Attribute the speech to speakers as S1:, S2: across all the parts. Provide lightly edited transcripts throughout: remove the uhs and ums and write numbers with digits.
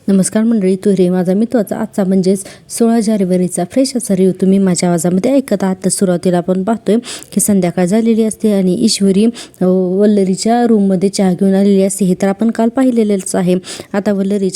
S1: नमस्कार मंडळी, तू रे माझा मित्राचा आजचा म्हणजेच 16 जानेवारीचा फ्रेश असा रिव्ह्यू तुम्ही माझ्या आवाजामध्ये ऐकत आहात. तर सुरुवातीला आपण पाहतोय की संध्याकाळ झालेली असते आणि ईश्वरी वल्लरीच्या रूममध्ये चहा घेऊन आलेली असते. हे तर आपण काल पाहिलेलंच आहे. आता वल्लरी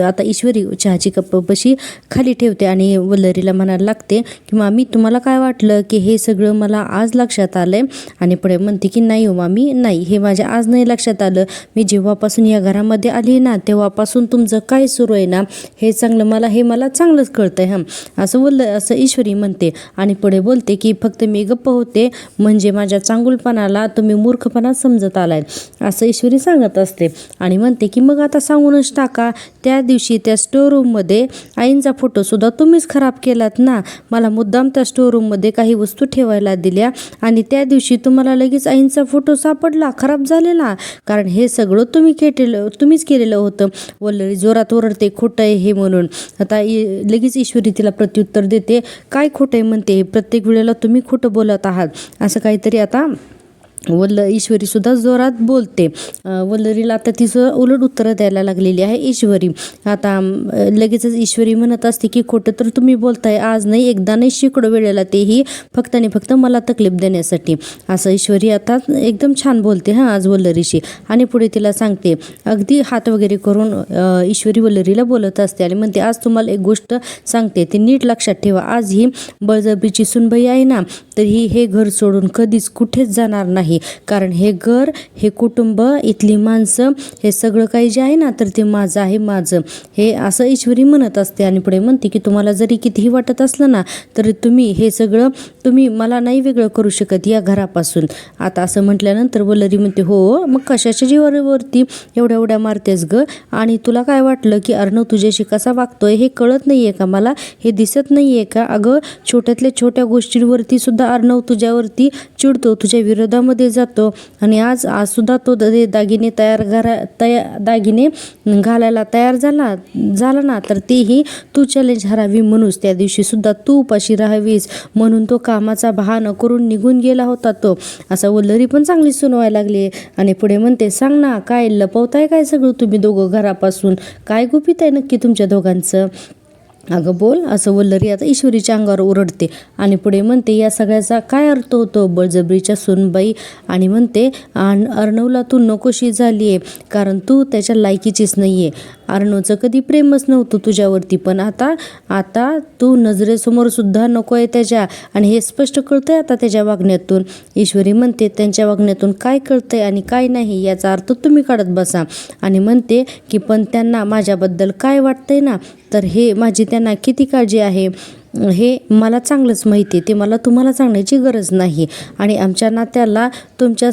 S1: आता ईश्वरी चहाची कप बशी खाली ठेवते आणि वल्लरीला म्हणायला लागते की मामी, तुम्हाला काय वाटलं की हे सगळं मला आज लक्षात आलंय? आणि पुढे म्हणते की नाही हो मामी, नाही, हे माझ्या आज नाही लक्षात आलं. मी जेव्हापासून या घरामध्ये आली ना तेव्हापासून तुमचं काय सुरू आहे ना हे मला चांगलंच कळतंय. असं ईश्वरी म्हणते आणि पुढे बोलते की फक्त मी गप्प होते म्हणजे माझ्या चांगुलपणाला तुम्ही मूर्खपणा समजत आलाय, असं ईश्वरी सांगत असते. आणि म्हणते की मग आता सांगूनच टाका, त्या दिवशी त्या स्टोर रूममध्ये आईंचा फोटो सुद्धा तुम्हीच खराब केलात ना. मला मुद्दाम त्या स्टोर रूममध्ये काही वस्तू ठेवायला दिल्या आणि त्या दिवशी तुम्हाला लगेच आईंचा फोटो सापडला खराब झालेला, कारण हे सगळं तुम्हीच केलेलं होतं. वल्लरी जोरात ओरडते खोटं आहे हे म्हणून. आता लगेच ईश्वरी तिला प्रत्युत्तर देते, काय खोटं आहे म्हणते, प्रत्येक वेळेला तुम्ही खोटं बोलत आहात, असं काहीतरी आता ईश्वरी सुद्धा जोरात बोलते. वल्लरीला आता तिचं उलट उत्तरं द्यायला लागलेली आहे ईश्वरी. आता लगेचच ईश्वरी म्हणत असते की खोटं तर तुम्ही बोलताय, आज नाही एकदा नाही शेकडो वेळेला, तेही फक्त आणि फक्त मला तकलीफ देण्यासाठी, असं ईश्वरी आता एकदम छान बोलते आज वल्लरीशी. आणि पुढे तिला सांगते, अगदी हात वगैरे करून ईश्वरी वल्लरीला बोलत असते आणि म्हणते, आज तुम्हाला एक गोष्ट सांगते, ती नीट लक्षात ठेवा. आज ही बळजबरीची सुनबाई आहे ना, तर हे घर सोडून कधीच कुठेच जाणार नाही, कारण हे घर, हे कुटुंब, इथली माणसं, हे सगळं काही जे आहे ना तर ते माझं आहे, माझं हे, असं ईश्वरी म्हणत असते. आणि पुढे म्हणते की तुम्हाला जरी कितीही वाटत असलं ना तरी हे सगळं मला नाही वेगळं करू शकत या घरापासून. आता असं म्हटल्यानंतर वल्लरी म्हणते, हो मग कशाच्या जीवावरती एवढ्या मारतेस ग? आणि तुला काय वाटलं की अर्णव तुझ्याशी कसा वागतोय हे कळत नाहीये का मला? हे दिसत नाहीये का? अगं छोट्यातल्या छोट्या गोष्टींवरती सुद्धा अर्णव तुझ्यावरती चिडतो, तुझ्या विरोधामध्ये जातो. आणि आज सुद्धा तो दागिने दागिने घालायला तयार झाला ना तर तेही तू चॅलेंज हरावी म्हणूस. त्या दिवशी सुद्धा तू उपाशी राहावीस म्हणून तो कामाचा बहाणा करून निघून गेला होता तो, असं वल्लरी पण चांगली सुनवायला लागली. आणि पुढे म्हणते, सांग ना, काय लपवताय काय सगळं तुम्ही दोघं घरापासून? काय गुपित आहे नक्की तुमच्या दोघांचं? अगं बोल, असं वल्लरी आता ईश्वरीच्या अंगावर ओरडते. आणि पुढे म्हणते, या सगळ्याचा काय अर्थ होतो? बळजबरीच्या सुनबाई. आणि म्हणते, अर्णवला तू नकोशी झाली आहे कारण तू त्याच्या लायकीचीच नाही आहे. अर्णवचं कधी प्रेमच नव्हतं तुझ्यावरती, पण आता तू नजरेसमोर सुद्धा नको आहे त्याच्या, आणि हे स्पष्ट कळतंय आता त्याच्या वागण्यातून. ईश्वरी म्हणते, त्यांच्या वागण्यातून काय कळतंय आणि काय नाही याचा अर्थ तुम्ही काढत बसा. आणि म्हणते की पण त्यांना माझ्याबद्दल काय वाटतंय ना, तर हे माझी त्यांना किती काळजी आहे हे मला चांगलंच माहिती आहे, ते मला तुम्हाला सांगण्याची गरज नाही. आणि आमच्या नात्याला तुमच्या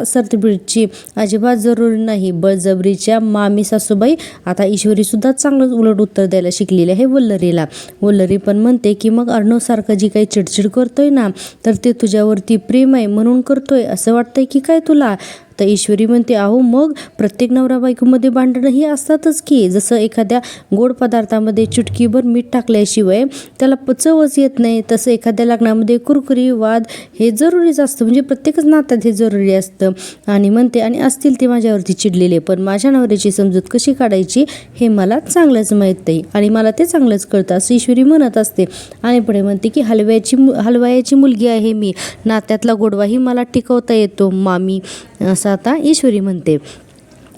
S1: सर्टिफिकेटची अजिबात जरुरी नाही. बळजबरीच्या मामी सासूबाई. आता ईश्वरी सुद्धा चांगलंच उलट उत्तर द्यायला शिकलेली आहे वल्लरीला. वल्लरी पण म्हणते की मग अर्णवसारखं जी काही चिडचिड करतोय ना तर ते तुझ्यावरती प्रेम आहे म्हणून करतोय असं वाटतंय की काय तुला? तर ईश्वरी म्हणते, अहो मग प्रत्येक नवरा बायकोमध्ये भांडणंही असतातच की. जसं एखाद्या गोड पदार्थामध्ये चुटकीभर मीठ टाकल्याशिवाय त्याला चवच येत नाही, तसं एखाद्या लग्नामध्ये कुरकुरी वाद हे जरुरीच असतं, म्हणजे प्रत्येकच नात्यात हे जरुरी असतं. आणि म्हणते, आणि असतील ते माझ्यावरती चिडलेले, पण माझ्या नवऱ्याची समजूत कशी काढायची हे मला चांगलंच माहीत नाही आणि मला ते चांगलंच कळतं, असं ईश्वरी म्हणत असते. आणि पुढे म्हणते की हलवायाची मुलगी आहे मी, नात्यातला गोडवाही मला टिकवता येतो मामी, असं आता ईश्वरी म्हणते.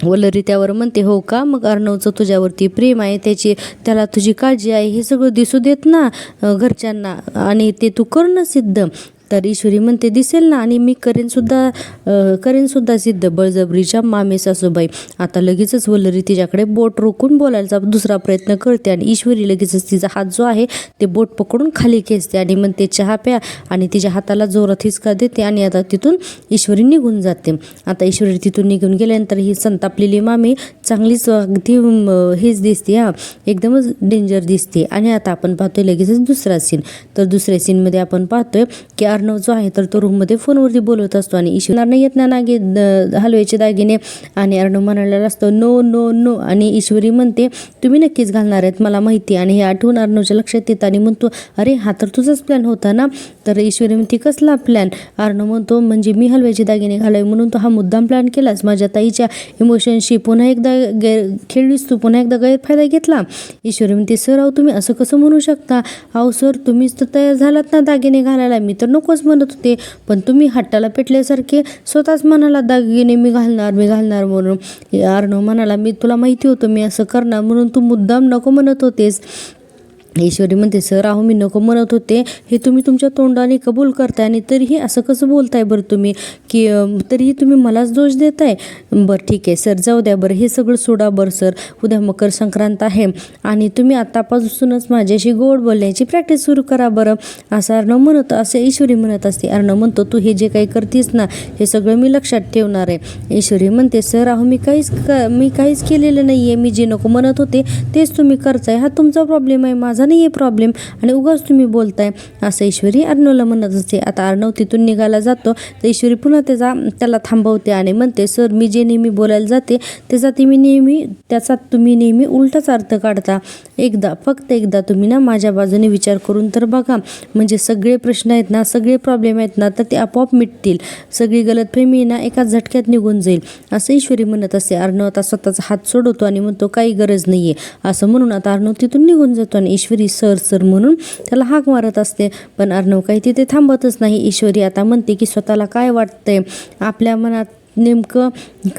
S1: वल्लरी त्यावर म्हणते, हो का? मग अर्णवचं तुझ्यावरती प्रेम आहे, त्याला तुझी काळजी आहे, हे सगळं दिसू देत ना घरच्यांना, आणि ते तू करणं सिद्ध. तर ईश्वरी म्हणते, दिसेल ना, आणि मी करेन सुद्धा सिद्ध, बळजबरीच्या मामे सासूबाई. आता लगेचच वल्लरी तिच्याकडे बोट रोखून बोलायचा दुसरा प्रयत्न करते आणि ईश्वरी लगेचच तिचा हात जो आहे ते बोट पकडून खाली खेचते आणि म्हणते, चहा प्या, आणि तिच्या हाताला जोरात हिसका देते. आणि आता तिथून ईश्वरी निघून जाते. आता ईश्वरी तिथून निघून गेल्यानंतर ही संतापलेली मामी चांगलीच अगदी हेच दिसते, एकदमच डेंजर दिसते. आणि आता आपण पाहतोय लगेचच दुसरा सीन. तर दुसऱ्या सीनमध्ये आपण पाहतोय की अर्णव जो आहे तर तो रूममध्ये फोनवरती बोलत असतो आणि ईश्वर नाही येत ना हलव्याचे दागिने आणि अर्णव म्हणायला असतो नो नो नो आणि ईश्वरी म्हणते तुम्ही नक्कीच घालणार आहेत मला माहिती. आणि हे आठवून अर्णवच्या लक्षात येतं आणि म्हणतो अरे हा तर तुझाच प्लॅन होता ना. तर ईश्वरी म्हणते कसला प्लॅन. अर्णव म्हणतो म्हणजे मी हलव्याचे दागिने घालावे म्हणून तो हा मुद्दाम प्लॅन केलास. माझ्या ताईच्या इमोशनशी पुन्हा एकदा खेळलीस तू, पुन्हा एकदा गैरफायदा घेतला. ईश्वरी म्हणते सर अहो तुम्ही असं कसं म्हणू शकता. अहो सर तुम्हीच तर तयार झालात ना दागिने घालायला. मी तर नकोच म्हणत होते पण तुम्ही हट्टाला पेटल्यासारखे स्वतःच म्हणाला दागिने मी घालणार म्हणून. अर्णव म्हणाला मी तुला माहिती होतं मी असं करणार म्हणून तू मुद्दाम नको म्हणत होतेस. ईश्वरी म्हणते सर अहो मी नको म्हणत होते हे तुम्ही तुमच्या तोंडाने कबूल करताय आणि तरीही असं कसं बोलताय बरं तुम्ही की तरीही तुम्ही मलाच दोष देताय. बरं ठीक आहे सर जाऊ द्या बरं हे सगळं सोडा. बरं सर उद्या मकर संक्रांत आहे आणि तुम्ही आतापासूनच माझ्याशी गोड बोलण्याची प्रॅक्टिस सुरू करा बरं असं अर्णव म्हणत असे ईश्वरी म्हणत असते. अर्णव म्हणतो तू हे जे काही करतेस ना हे सगळं मी लक्षात ठेवणार आहे. ईश्वरी म्हणते सर अहो मी काहीच केलेलं नाही आहे. मी जे नको म्हणत होते तेच तुम्ही करताय. हा तुमचा प्रॉब्लेम आहे माझा नाही आहे प्रॉब्लेम आणि उगाच तुम्ही बोलताय असं ईश्वरी अर्णवला म्हणत असते. आता अर्णव तिथून निघायला जातो तर ईश्वरी पुन्हा त्याला थांबवते आणि म्हणते सर मी जे नेहमी बोलायला जाते त्याचा तुम्ही नेहमी उलटाच अर्थ काढता. फक्त एकदा तुम्ही ना माझ्या बाजूने विचार करून तर बघा म्हणजे सगळे प्रश्न आहेत ना सगळे प्रॉब्लेम आहेत ना तर ते आपोआप मिटतील. सगळी गलतफहमी ना एका झटक्यात निघून जाईल असं ईश्वरी म्हणत असते. अर्णव आता स्वतःचा हात सोडवतो आणि म्हणतो काही गरज नाही आहे असं म्हणून आता अर्णव तिथून निघून जातो आणि ईश्वरी सर म्हणून त्याला हाक मारत असते. पण अर्णव काही तिथे थांबतच नाही. ईश्वरी आता म्हणते की स्वतःला काय वाटतंय आपल्या मनात नेमकं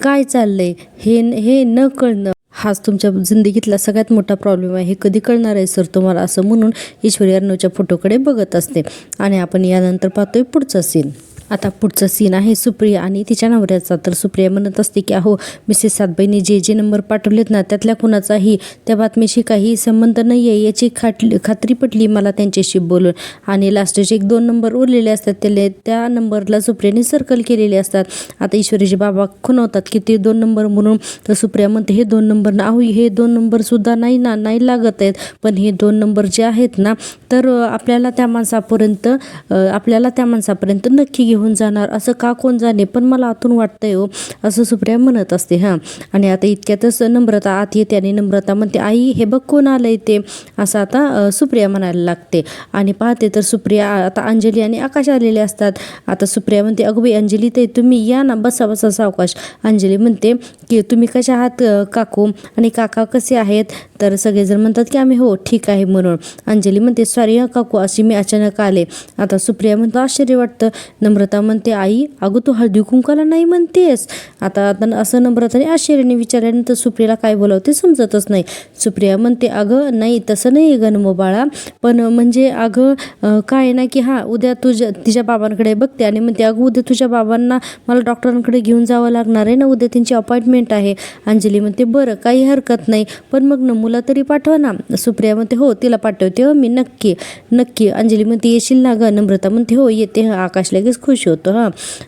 S1: काय चाललंय हे न कळणं हाच तुमच्या जिंदगीतला सगळ्यात मोठा प्रॉब्लेम आहे. हे कधी कळणार आहे सर तुम्हाला असं म्हणून ईश्वरी अर्णवच्या फोटोकडे बघत असते. आणि आपण यानंतर पाहतोय पुढचा सीन. आता पुढचा सीन आहे सुप्रिया आणि तिच्या नवऱ्याचा. तर सुप्रिया म्हणत असते की अहो मिसेस सातबाईंनी जे नंबर पाठवलेत ना त्यातल्या कुणाचाही त्या बातमीशी काही संबंध नाही आहे याची खात्री पटली मला त्यांच्याशी बोलून. आणि लास्टचे 1-2 नंबर उरलेले असतात त्या नंबरला सुप्रियाने सर्कल केलेले असतात. आता ईश्वरीचे बाबा खुणवतात की ते 2 नंबर म्हणून. तर सुप्रिया म्हणते हे 2 नंबर ना अहो हे 2 नंबरसुद्धा नाही लागत आहेत पण हे 2 नंबर जे आहेत ना तर आपल्याला त्या माणसापर्यंत नक्की घेऊन जाणार असं का कोण जाणे पण मला आतून वाटतंय हो असं सुप्रिया म्हणत असते. आणि आता इतक्यातच नम्रता आत येते आणि नम्रता म्हणते आई हे बघ कोण आलंय ते असं आता सुप्रिया म्हणायला लागते. आणि पाहते तर सुप्रिया आता अंजली आणि आकाश आलेले असतात. आता सुप्रिया म्हणते अगं बाई अंजली ते तुम्ही या ना बसा सावकाश. अंजली म्हणते की तुम्ही कशा आहात काकू आणि काका कसे आहेत. तर सगळेजण म्हणतात की आम्ही हो ठीक आहे म्हणून. अंजली म्हणते सॉरी काकू अशी मी अचानक आले. आता सुप्रिया म्हणतो आश्चर्य वाटतं. नम्रता म्हणते आई अगं तू हळदी कुंकाला नाही म्हणतेस. आता असं नम्रताने आश्चर्याने विचारल्यानंतर सुप्रियाला काय बोलावं ते समजतच नाही. सुप्रिया म्हणते अगं नाही तसं नाही गणमो बाळा पण म्हणजे अगं काय ना की उद्या तिच्या बाबांकडे बघते आणि म्हणते अगं उद्या तुझ्या बाबांना मला डॉक्टरांकडे घेऊन जावं लागणार आहे ना उद्या त्यांची अपॉइंटमेंट आहे. अंजली म्हणते बरं काही हरकत नाही पण मग नमूला तरी पाठवा ना. सुप्रिया म्हणते हो तिला पाठवते हो मी नक्की. अंजली म्हणते येशील ना गं. नम्रता म्हणते हो येते. आकाश लगेच खुश होतो.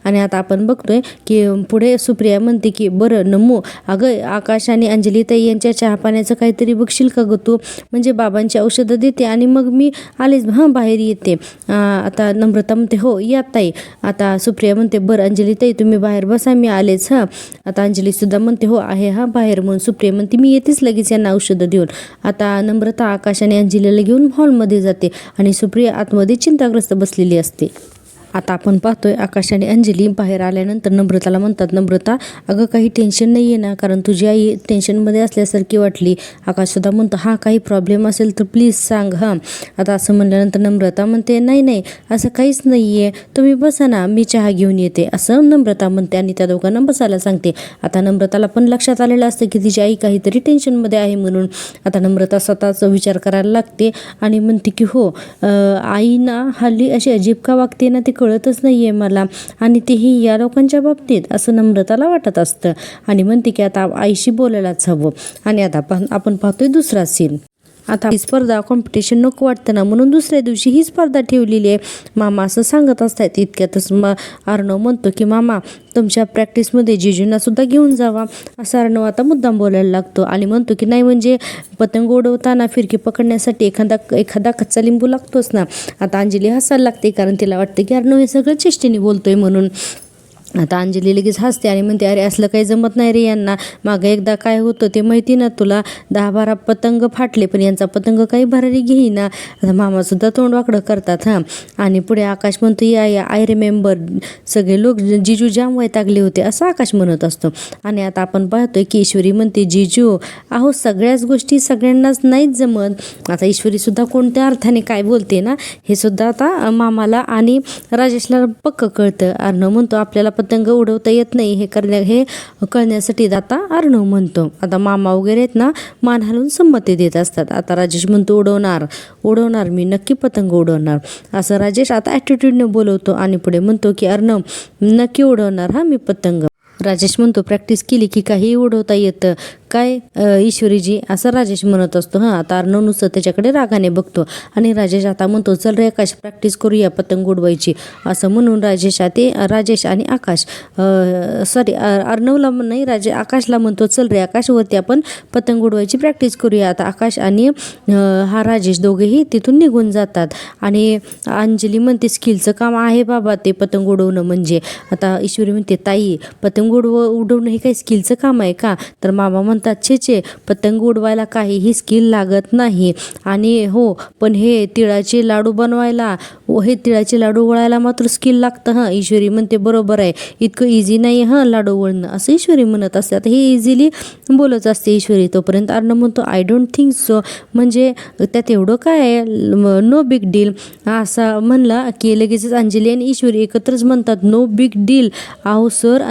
S1: आणि आता आपण बघतोय की पुढे सुप्रिया म्हणते की बरं नमू अगं आकाश आणि अंजली ताई यांच्या चहा पाण्याचं काहीतरी बघशील का गं तू म्हणजे बाबांची औषधं देते आणि मग मी आलेच बाहेर येते. आता नम्रता म्हणते हो या ताई. आता सुप्रिया म्हणते बरं अंजली ताई तुम्ही बाहेर बसा मी आलेच. आता अंजली सुद्धा म्हणते हो आहे बाहेर म्हणून. सुप्रिया म्हणते मी येतेच लगेच यांना औषधं देऊन. आता नम्रता आकाश आणि अंजलीला घेऊन हॉलमध्ये जाते आणि सुप्रिया आतमध्ये चिंताग्रस्त बसलेली असते. आता आपण पाहतोय आकाश आणि अंजली बाहेर आल्यानंतर नम्रताला म्हणतात नम्रता अगं काही टेन्शन नाही आहे ना कारण तुझी आई टेन्शनमध्ये असल्यासारखी वाटली. आकाशसुद्धा म्हणतो काही प्रॉब्लेम असेल तर प्लीज सांग. आता असं म्हणल्यानंतर नम्रता म्हणते नाही असं काहीच नाही आहे तुम्ही बसा ना मी चहा घेऊन येते असं नम्रता म्हणते आणि त्या दोघांना बसायला सांगते. आता नम्रताला पण लक्षात आलेलं असतं की तिची आई काहीतरी टेन्शनमध्ये आहे म्हणून. आता नम्रता स्वतःचा विचार करायला लागते आणि म्हणते की हो आई ना हल्ली अशी अजीब का वागते ना ते कळतच नाही आहे मला आणि तेही या लोकांच्या बाबतीत असं नम्रताला वाटत असतं आणि म्हणते की आता आईशी बोलायलाच हवं. आणि आता आपण पाहतोय दुसरा सीन. आता ही स्पर्धा कॉम्पिटिशन नको वाटतं ना, म्हणून दुसऱ्या दिवशी ही स्पर्धा ठेवलेली आहे. मामा असं सांगत असतात. इतक्यातच अर्णव म्हणतो की मामा तुमच्या प्रॅक्टिसमध्ये जिजूंना सुद्धा घेऊन जावा. असं अर्णव आता मुद्दाम बोलायला लागतो आणि म्हणतो की नाही म्हणजे पतंग उडवताना फिरकी पकडण्यासाठी एखादा कच्चा लिंबू लागतोच ना. आता अंजली हसायला लागते, कारण तिला वाटते की अर्णव हे सगळं चेष्टेने बोलतोय म्हणून. आता अंजली लगेच हसते आणि म्हणते अरे असलं काही जमत नाही रे यांना, मागं एकदा काय होतं ते माहिती ना तुला, 10-12 पतंग फाटले पण यांचा पतंग काही भरारी घेईना. आता मामासुद्धा तोंड वाकडं करतात. आणि पुढे आकाश म्हणतो या आय रिमेंबर, सगळे लोक जिजू जाम वैतागले होते असं आकाश म्हणत असतो. आणि आता आपण पाहतोय की ईश्वरी म्हणते जिजू अहो सगळ्याच गोष्टी सगळ्यांनाच नाहीच जमत. आता ईश्वरीसुद्धा कोणत्या अर्थाने काय बोलते ना हे सुद्धा आता मामाला आणि राजेशला पक्क कळतं. अर्णव म्हणतो आपल्याला पतंग उडवता येत नाही हे कळण्यासाठी आता अर्णव म्हणतो. आता मामा वगैरे आहेत ना मान हलवून संमती देत असतात. आता राजेश म्हणतो उडवणार मी नक्की पतंग उडवणार, असं राजेश आता ॲटिट्यूडने बोलवतो. आणि पुढे म्हणतो की अर्णव नक्की उडवणार मी पतंग. राजेश म्हणतो प्रॅक्टिस केली की काही उडवता येतं काय ईश्वरीजी, असं राजेश म्हणत असतो. आता अर्णव नुसतं त्याच्याकडे रागाने बघतो आणि राजेश आता म्हणतो चल रे आकाश प्रॅक्टिस करूया पतंग उडवायची. असं म्हणून राजेश आणि आकाश अर्णवला नाही आकाशला म्हणतो चल रे आकाशवरती आपण पतंग उडवायची प्रॅक्टिस करूया. आता आकाश आणि हा राजेश दोघेही तिथून निघून जातात. आणि अंजली म्हणते स्किलचं काम आहे बाबा ते पतंग उडवणं म्हणजे. आता ईश्वरी म्हणते ताई पतंग उडवणं हे काही स्किलचं काम आहे का? तर मामा म्हणतात छे पतंग उडवायला काहीही स्किल लागत नाही. आणि हो पण हे तिळाचे लाडू बनवायला हे तिळाचे लाडू वळायला मात्र स्किल लागतं. ईश्वरी म्हणते बरोबर आहे, इतकं इझी नाही लाडू वळणं, असं ईश्वरी म्हणत असते. आता हे इझिली बोलत असते ईश्वरी. तोपर्यंत अर्णव म्हणतो आय डोंट थिंक सो, म्हणजे त्यात एवढं काय आहे, नो बिग डील. असा म्हणला की लगेचच अंजली आणि ईश्वरी एकत्रच म्हणतात नो बिग डील. अहो सर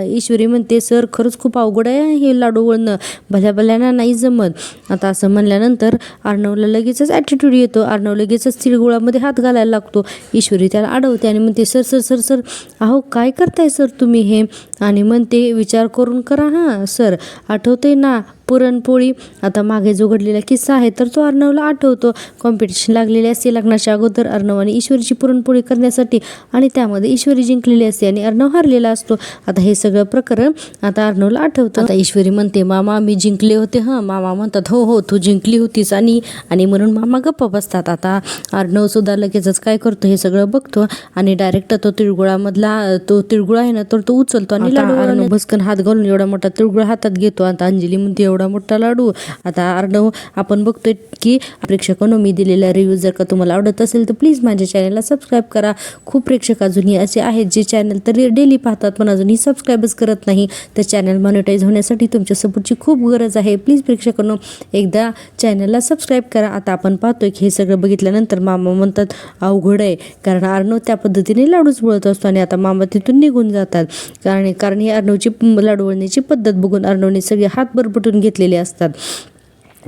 S1: ईश्वरी म्हणते सर खरंच खूप अवघड आहे हे लाडू वळणं, भल्याभल्याना नाही जमत. आता असं म्हणल्यानंतर अर्णवला लगेचच ॲटिट्यूड येतो. अर्णव लगेचच तिळगुळामध्ये हात घालायला लागतो. ईश्वरी त्याला अडवते आणि म्हणते सर सर सर सर अहो काय करताय सर तुम्ही हे, आणि म्हणते विचार करून करा सर, आठवते ना पुरणपोळी. आता मागे जो घडलेला किस्सा आहे तर तो अर्णवला आठवतो. कॉम्पिटिशन लागलेली असते लग्नाच्या अगोदर अर्णव आणि ईश्वरीची पुरणपोळी करण्यासाठी, आणि त्यामध्ये ईश्वरी जिंकलेली असते आणि अर्णव हारलेला असतो. आता हे सगळं प्रकरण आता अर्णवला आठवतं. आता ईश्वरी म्हणते मामा मी जिंकले होते. मामा म्हणतात हो तू जिंकली होतीस, आणि म्हणून मामा गप्प बसतात. आता अर्णव सुद्धा लगेचच काय करतो हे सगळं बघतो आणि डायरेक्ट तो तिळगुळा आहे ना तर तो उचलतो आणि लाडू अर्णव भस्कन हात घालून एवढा मोठा तिळगुळा हातात घेतो. आता अंजली म्हणते एवढा मोठा लाडू. आता अर्णव आपण बघतोय की प्रेक्षकांनो मी दिलेला रिव्ह्यू जर का तुम्हाला आवडत असेल तर प्लीज माझ्या चॅनलला सबस्क्राईब करा. खूप प्रेक्षक अजूनही असे आहेत जे चॅनल तर डेली पाहतात पण अजूनही सबस्क्राईबच करत नाही. तर चॅनल मॉनिटाईज होण्यासाठी तुमच्या सपोर्टची खूप गरज आहे. प्लीज प्रेक्षकांनो एकदा चॅनलला सबस्क्राईब करा. आता आपण पाहतोय की हे सगळं बघितल्यानंतर मामा म्हणतात अवघड आहे, कारण अर्णव त्या पद्धतीने लाडूच वळत असतो आणि आता मामा तिथून निघून जातात. कारण ही अर्णवची लाडू वळण्याची पद्धत बघून अर्णवने सगळे हात बरबटून घेतलेले असतात.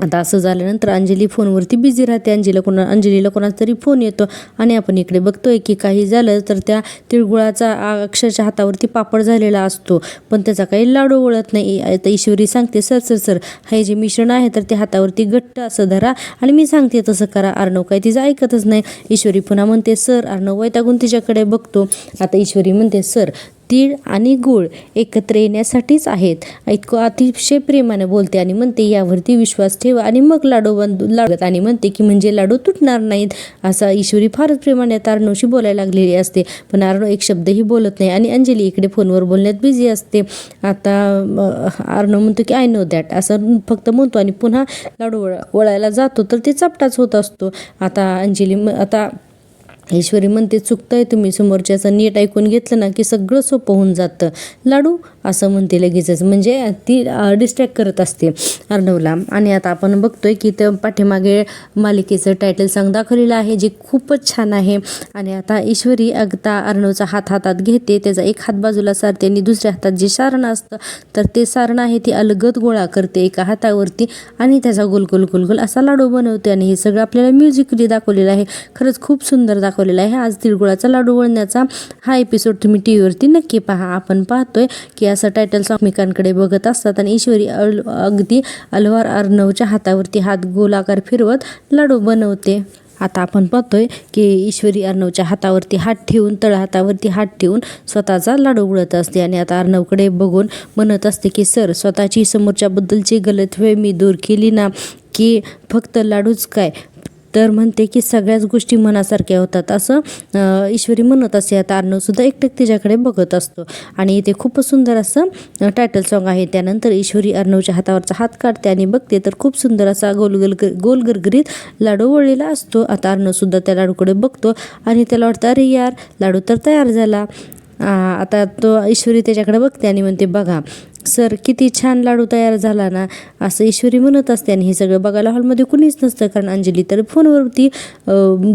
S1: आता असं झाल्यानंतर अंजली फोनवरती बिझी राहते. अंजलीला कोणाचा तरी फोन येतो आणि आपण इकडे बघतोय की काही झालं तर त्या तिळगुळाचा अक्षरशः हातावरती पापड झालेला असतो पण त्याचा काही लाडू वळत नाही. आता ईश्वरी सांगते सर सर सर हे जे मिश्रण आहे तर ते हातावरती घट्ट असं धरा आणि मी सांगते तसं करा. अर्णव काही तिचं ऐकतच नाही. ईश्वरी पुन्हा म्हणते सर. अर्णव वैतागून तिच्याकडे बघतो. आता ईश्वरी म्हणते सर तीळ आणि गूळ एकत्र येण्यासाठीच आहेत, इतकं अतिशय प्रेमाने बोलते आणि म्हणते यावरती विश्वास ठेवा आणि मग लाडू लागत, आणि म्हणते की म्हणजे लाडू तुटणार नाहीत. असा ईश्वरी फारच प्रेमाने आता अर्णवशी बोलायला लागलेली असते पण अर्णव एक शब्दही बोलत नाही आणि अंजली इकडे फोनवर बोलण्यात बिझी असते. आता अर्णव म्हणतो की आय नो दॅट असं फक्त म्हणतो आणि पुन्हा लाडू वळायला जातो तर ते चपटाच होत असतो. आता ईश्वरी म्हणते चुकताय तुम्ही, समोरच्याचं नीट ऐकून घेतलं ना की सगळं सोपं होऊन जातं. लाडू असं म्हणते लगेचच, म्हणजे ती डिस्ट्रॅक्ट करत असते अर्णवला. आणि आता आपण बघतोय की त्या पाठीमागे मालिकेचं टायटल सॉन्ग दाखवलेलं आहे जे खूपच छान आहे. आणि आता ईश्वरी आता अर्णवचा हातात घेते, त्याचा एक हात बाजूला सारते आणि दुसऱ्या हातात जे सारण असतं तर ते सारण आहे ती अलगद गोळा करते एका हातावरती आणि त्याचा गोल गोल गोल गोल असा लाडू बनवते. आणि हे सगळं आपल्याला म्युझिकली दाखवलेलं आहे. खरंच खूप सुंदर आहे. आज तिळगुळाचा लाडू वळण्याचा हा एपिसोड तुम्ही टीव्हीवरती नक्की पहा. आपण पाहतोय की असं टायटल सॉन्ग एकमेकांकडे बघत असतात आणि ईश्वरी अगदी अलवार अर्णवच्या हातावरती हात गोलाकार फिरवत लाडू बनवते. आता आपण पाहतोय की ईश्वरी अर्णवच्या हातावरती हात ठेवून तळहातावरती हात ठेवून स्वतःचा लाडू उडत असते आणि आता अर्णवकडे बघून म्हणत असते की सर, स्वतःची समोरच्याबद्दलची गलतफहमी दूर केली ना की फक्त लाडूच काय, तर म्हणते की सगळ्याच गोष्टी मनासारख्या होतात असं ईश्वरी म्हणत असते. आता अर्णवसुद्धा एकटक तिच्याकडे बघत असतो आणि इथे खूपच सुंदर असं टायटल सॉन्ग आहे. त्यानंतर ईश्वरी अर्णवच्या हातावरचा हात काढते आणि बघते तर खूप सुंदर असा गोल गरगरीत लाडू वळलेला असतो. आता अर्णवसुद्धा त्या लाडूकडे बघतो आणि त्याला वाटतं अरे यार, लाडू तर तयार झाला. आता तो ईश्वरी त्याच्याकडे बघते आणि म्हणते बघा सर, किती छान लाडू तयार झाला ना, असं ईश्वरी म्हणत असते. आणि हे सगळं बघायला हॉलमध्ये कुणीच नसतं, कारण अंजली तर फोनवरती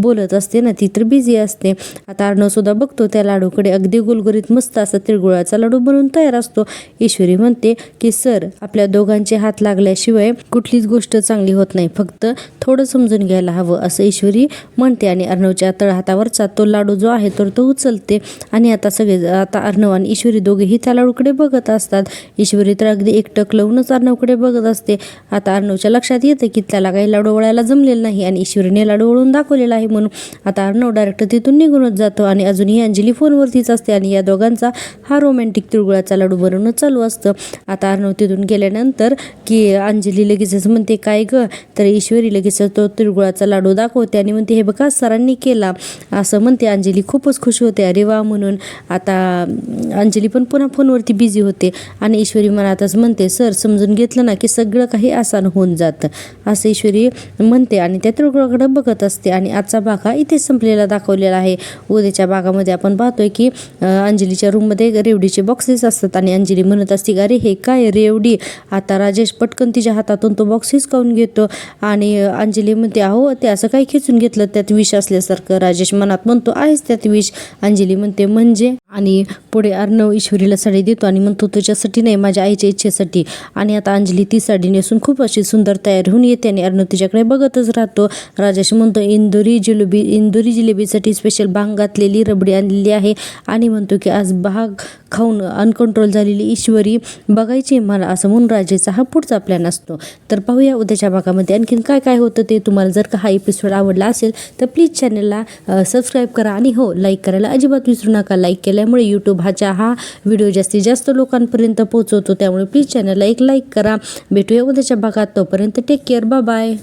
S1: बोलत असते ना, ती तर बिझी असते. आता अर्णवसुद्धा बघतो त्या लाडूकडे, अगदी गुलगुलीत मस्त असा तिळगुळाचा लाडू बनवून तयार असतो. ईश्वरी म्हणते की सर, आपल्या दोघांचे हात लागल्याशिवाय कुठलीच गोष्ट चांगली होत नाही, फक्त थोडं समजून घ्यायला हवं, असं ईश्वरी म्हणते. आणि अर्णवच्या तळहातावरचा तो लाडू जो आहे तर तो उचलते आणि आता अर्णव आणि ईश्वरी दोघेही त्या लाडूकडे बघत असतात. ईश्वरी तर अगदी एकटक लावूनच अर्णवकडे बघत असते. आता अर्णवच्या लक्षात येतं की त्याला काही लाडू वळायला जमलेलं नाही आणि ईश्वरीने लाडू वळून दाखवलेला आहे म्हणून. आता अर्णव डायरेक्ट तिथून निघूनच जातो आणि अजूनही अंजली फोनवरतीच असते आणि या दोघांचा हा रोमॅन्टिक तिळगुळाचा लाडू बनवणं चालू असतं. आता अर्णव तिथून गेल्यानंतर की अंजली लगेचच म्हणते काय ग, तर ईश्वरी लगेच तो तिळगुळाचा लाडू दाखवते आणि म्हणते हे बघा सरांनी केला, असं म्हणते. अंजली खूपच खुश होते, अरे वा म्हणून. आता अंजली पण पुन्हा फोनवरती बिझी होते आणि ईश्वरी मनातच म्हणते सर, समजून घेतलं ना की सगळं काही आसान होऊन जातं, असं ईश्वरी म्हणते आणि त्या तिळगुळाकडे बघत असते. आणि आजचा भाग हा इथे संपलेला दाखवलेला आहे. उद्याच्या भागामध्ये आपण पाहतोय की अंजलीच्या रूममध्ये रेवडीचे बॉक्सेस असतात आणि अंजली म्हणत असते अरे हे काय रेवडी. आता राजेश पटकन तिच्या हातातून तो बॉक्स हिसकावून घेतो आणि अंजली म्हणते अहो, ते असं काय खेचून घेतलं, त्यात विष असल्यासारखं. राजेश मनात म्हणतो आहेच त्यात विष. अंजली म्हणते म्हणजे, आणि पुढे अर्णव ईश्वरीला साडी देतो आणि म्हणतो तुझ्यासाठी नाही, माझ्या आईच्या इच्छेसाठी. आणि आता अंजली ती साडी नेसून खूप अशी सुंदर तयार होऊन येते आणि अर्णव तिच्याकडे बघतच राहतो. राजेश म्हणतो इंदोरी जिलेबीसाठी स्पेशल भांग घातलेली रबडी आणलेली आहे आणि म्हणतो की आज भाग खाऊन अनकंट्रोल झालेली ईश्वरी बघायची मला, असं म्हणून राजेचा हा पुढचा प्लॅन असतो. तर पाहूया उद्याच्या भागामध्ये आणखीन काय काय होतं ते. तुम्हाला जर का हा एपिसोड आवडला असेल तर प्लीज चॅनलला सबस्क्राईब करा आणि हो, लाईक करायला अजिबात विसरू नका. लाईक केल्यामुळे यूट्यूब हा व्हिडिओ जास्तीत जास्त लोकांपर्यंत पोहोचवतो, त्यामुळे प्लीज चॅनलला एक लाईक करा. भेटूया उद्याच्या भागात, तोपर्यंत टेक केअर, बाय बाय.